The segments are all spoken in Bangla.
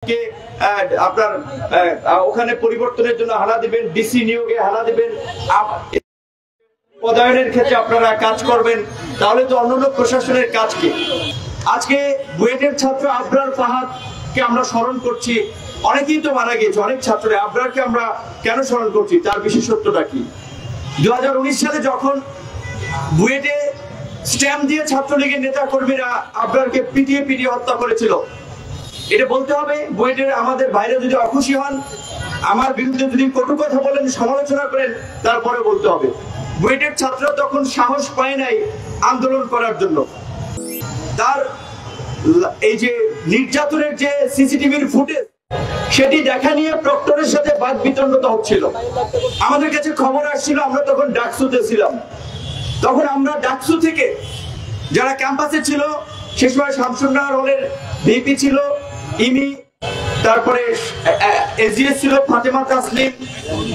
কে আপনার ওখানে পরিবর্তনের জন্য হানা দিবেন, ডিসি নিয়োগে হানা দিবেন, পদায়নের ক্ষেত্রে আপনারা কাজ করবেন, তাহলে তো অন্যান্য প্রশাসনের কাজ কি? আজকে বুয়েটের ছাত্র আবরার ফাহাদকে আমরা স্মরণ করছি, অনেকেই তো মারা গিয়েছে, অনেক ছাত্ররা। আবরারকে আমরা কেন স্মরণ করছি, তার বিশেষত্বটা কি? 2019 সালে যখন বুয়েটে স্ট্যাম্প দিয়ে ছাত্রলীগের নেতা কর্মীরা আবরারকে পিটিয়ে হত্যা করেছিল, এটা বলতে হবে বুয়েটের আমাদের বাইরে যদি অখুশি হন, আমার বিরুদ্ধে যদি কটু কথা বলেন, সমালোচনা করেন, তারপরে বলতে হবে বুয়েটের ছাত্ররা তখন সাহস পায় নাই আন্দোলন করার জন্য। তার এই যে নির্যাতনের যে সিসিটিভির ফুটেজ, সেটি দেখা নিয়ে প্রক্টরের সাথে বাদ বিতণ্ডতা হচ্ছিল। আমাদের কাছে খবর আসছিল, আমরা তখন ডাকসুতে ছিলাম, তখন আমরা ডাকসু থেকে যারা ক্যাম্পাসে ছিল, সে সময় শামসুন্নাহর হলের ভিপি ছিল ইমি, তারপরে এজিএস ছিল ফাতেমা তাসলিম,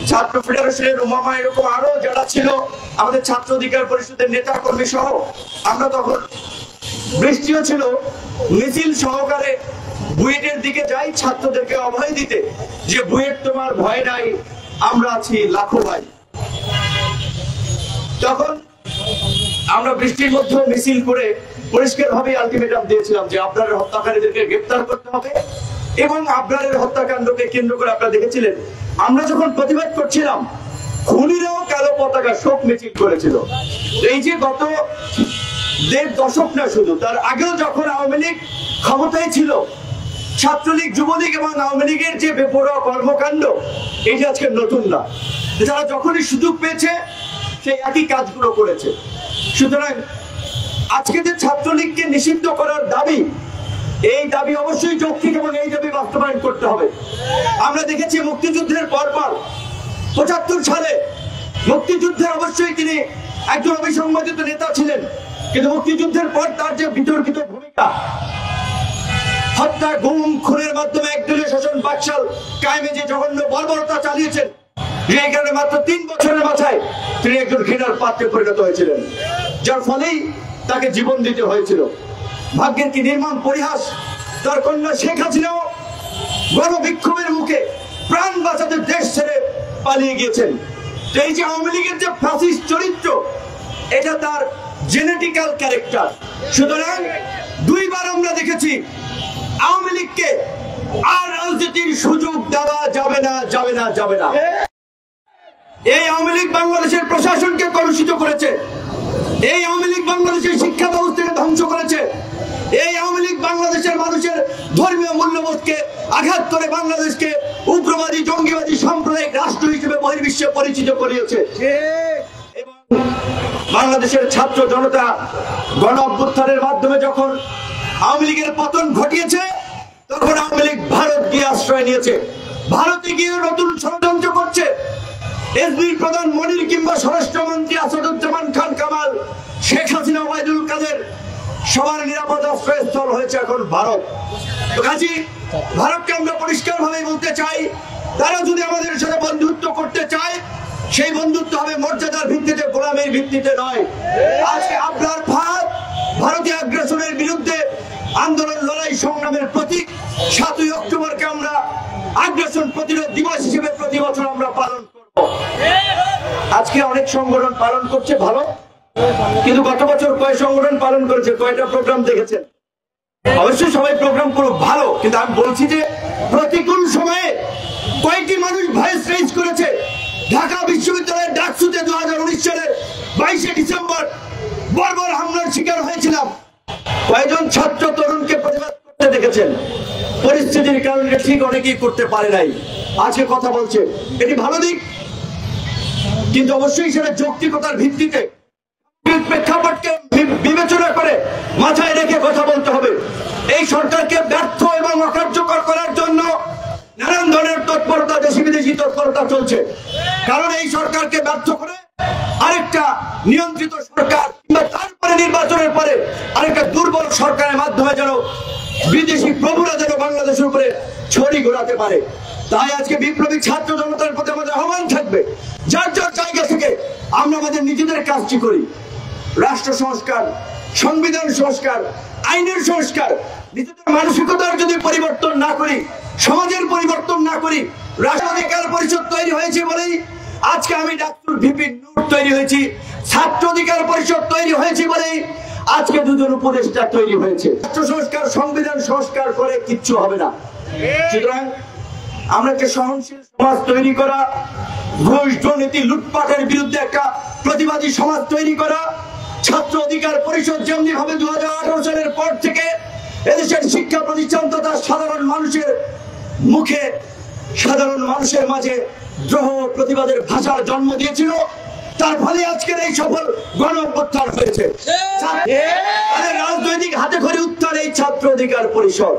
ছাত্র ফেডারেশনের উমামা, এরকম আরো যারা ছিল, আমাদের ছাত্র অধিকার পরিষদের নেতা কর্মী সহ, আমরা তখন বৃষ্টিও ছিল, মিছিল সহকারে বুয়েটের দিকে যাই ছাত্রদেরকে অভয় দিতে, যে বুয়েট তোমার ভয় নাই, আমরা আছি লাখো ভাই। তখন আমরা বৃষ্টির মধ্যে মিছিল করে পরিষ্কার ভাবে আলটিমেটাম দিয়েছিলাম যে আবরারের হত্যাকারীদেরকে গ্রেফতার করতে হবে। এবং আবরারের হত্যাকাণ্ডকে কেন্দ্র করে আপনারা দেখেছিলেন, আমরা যখন প্রতিবাদ করছিলাম, খুনিরাও কালো পতাকা শোক মিছিল করেছিল। এই যে গত 1.5 দশক না, শুধু তার আগেও যখন আওয়ামী লীগ ক্ষমতায় ছিল, ছাত্রলীগ, যুবলীগ এবং আওয়ামী লীগের যে বেপরোয়া কর্মকাণ্ড, এটি আজকে নতুন না। যারা যখনই সুযোগ পেয়েছে সেই একই কাজগুলো করেছে। সুতরাং আজকে যে ছাত্রলীগকে নিষিদ্ধ করার দাবি, এই দাবি অবশ্যই যৌক্তিক এবং এই দাবি বাস্তবায়ন করতে হবে। আমরা দেখেছি মুক্তিযুদ্ধের পরপর 75 সালে মুক্তিযুদ্ধের অবশ্যই তিনি একজন অবিসংবাদিত নেতা ছিলেন, কিন্তু মুক্তিযুদ্ধের পর তার যে বিতর্কিত ভূমিকা, হত্যা, গুম, খুনের মাধ্যমে একদলীয় শাসন বাকশাল কায়েমে যে জঘন্য বর্বরতা চালিয়েছেন, এই কারণে মাত্র 3 বছরের মাথায় তিনি একজন ঘৃণার পাত্রে পরিণত হয়েছিলেন, যার ফলেই তাকে জীবন দিতে হয়েছিল। ভাগ্যের কি নির্মম পরিহাস, তার কন্যা শেখ হাসিনাও গণবিক্ষোভের মুখে প্রাণ বাঁচাতে দেশ ছেড়ে পালিয়ে গিয়েছেন। তো এই যে আওয়ামী লীগের যে ফ্যাসিস্ট চরিত্র, এটা তার জেনেটিক্যাল ক্যারেক্টার। সুতরাং 2 বার আমরা দেখেছি আওয়ামী লীগকে আর রাজনীতির সুযোগ দেওয়া যাবে না, যাবে না, যাবে না। এই আওয়ামী লীগ বাংলাদেশের প্রশাসনকে কলুষিত করেছে, এই আওয়ামী লীগ বাংলাদেশের শিক্ষা ব্যবস্থাকে ধ্বংস করেছে, এই আওয়ামী লীগ বাংলাদেশের মানুষের ধর্মীয় মূল্যবোধকে আঘাত করে বাংলাদেশকে উগ্রবাদী, জঙ্গিবাদী, সাম্প্রদায়িক রাষ্ট্র হিসেবে বহির্বিশ্বে পরিচিত করিয়েছে। এবং বাংলাদেশের ছাত্র জনতা গণ অভ্যুত্থানের মাধ্যমে যখন আওয়ামী লীগের পতন ঘটিয়েছে, তখন আওয়ামী লীগ ভারত গিয়ে আশ্রয় নিয়েছে, ভারতে গিয়ে নতুন ষড়যন্ত্র করছে। এসবির প্রধান মনির কিংবা স্বরাষ্ট্রমন্ত্রী আসাদুজ্জামান খান কামাল, শেখ হাসিনা, ওবায়দুল কাদের, সবার নিরাপদ আশ্রয়স্থল হয়েছে এখন ভারত। তো কাজী ভারতকে আমরা পরিষ্কার ভাবে বলতে চাই, তারা যদি আমাদের সাথে বন্ধুত্ব করতে চায়, সেই বন্ধুত্ব হবে মর্যাদার ভিত্তিতে, গোলামের ভিত্তিতে নয়। আজকে আবরার ফাহাদ ভারতীয় আগ্রাসনের বিরুদ্ধে আন্দোলন, লড়াই, সংগ্রামের প্রতীক। 7ই অক্টোবরকে আমরা আগ্রাসন প্রতিরোধ দিবস হিসেবে প্রতি বছর আমরা পালন করব। আজকে অনেক সংগঠন পালন করছে, ভালো, কিন্তু গত বছর কয় সংগঠন পালন করেছে, কয়টা প্রোগ্রাম দেখেছেন? অবশ্যই সবাই প্রোগ্রাম করুক, ভালো, কিন্তু আমি বলছি যে প্রতিকূল সময়ে কয়েকটি মানুষ ভয়েস রেজ করেছে। ঢাকা বিশ্ববিদ্যালয়ের ডাকসুতে 2019 সালের 22শে ডিসেম্বর বর্বর হামলার শিকার হয়েছিলাম। কয়েকজন ছাত্র তরুণকে প্রতিবাদ করতে দেখেছেন, পরিস্থিতির কারণে ঠিক অনেকেই করতে পারে নাই, আজকে কথা বলছে, এটি ভালো দিক, কিন্তু অবশ্যই সেটা যৌক্তিকতার ভিত্তিতে, প্রেক্ষাপটকে বিবেচনা করে মাথায় রেখে কথা বলতে হবে। এই সরকারকে ব্যর্থ এবং অকার্যকর করার জন্য নানান ধরনের তৎপরতা, দেশি বিদেশি তৎপরতা চলছে। কারণ এই সরকারকে ব্যর্থ করে আরেকটা নিয়ন্ত্রিত সরকার, কিংবা তারপরে নির্বাচনের পরে আরেকটা দুর্বল সরকারের মাধ্যমে যেন বিদেশি প্রভুরা যেন বাংলাদেশের উপরে ছড়ি ঘোরাতে পারে। তাই আজকে বিপ্লবী ছাত্র জনতার প্রতি আমাদের আহ্বান থাকবে, যার যার জায়গা থেকে আমরা আমাদের নিজেদের কাজটি করি। রাষ্ট্র সংস্কার, সংবিধান সংস্কার, আইনের সংস্কার, নিজেদের মানসিকতার যদি পরিবর্তন না করি, সমাজের পরিবর্তন না করি, রাষ্ট্র অধিকার পরিষদ তৈরি হয়েছে বলেই আজকে আমি ডাক্তার ভিপি নূর তৈরি হয়েছি, ছাত্র অধিকার পরিষদ তৈরি হয়েছে বলেই আজকে দুজন উপদেষ্টা তৈরি হয়েছে। রাষ্ট্র সংস্কার, সংবিধান সংস্কার করে কিচ্ছু হবে না। সুতরাং আমরা একটা সহনশীল সমাজ তৈরি করা, ঘুষ দুর্নীতি লুটপাটের বিরুদ্ধে একটা প্রতিবাদী সমাজ তৈরি করা, ছাত্র অধিকার পরিষদ যেমনি ভাবে 2018 সালের পর থেকে এদেশের শিক্ষা প্রতিষ্ঠান তথা সাধারণ মানুষের মুখে, সাধারণ মানুষের মাঝে দ্রোহ প্রতিবাদের ভাষার জন্ম দিয়েছিল, তার ফলে আজকের এই সফল গণ অভ্যুত্থান হয়েছে। রাজনৈতিক হাতে খড়ি উত্থান এই ছাত্র অধিকার পরিষদ।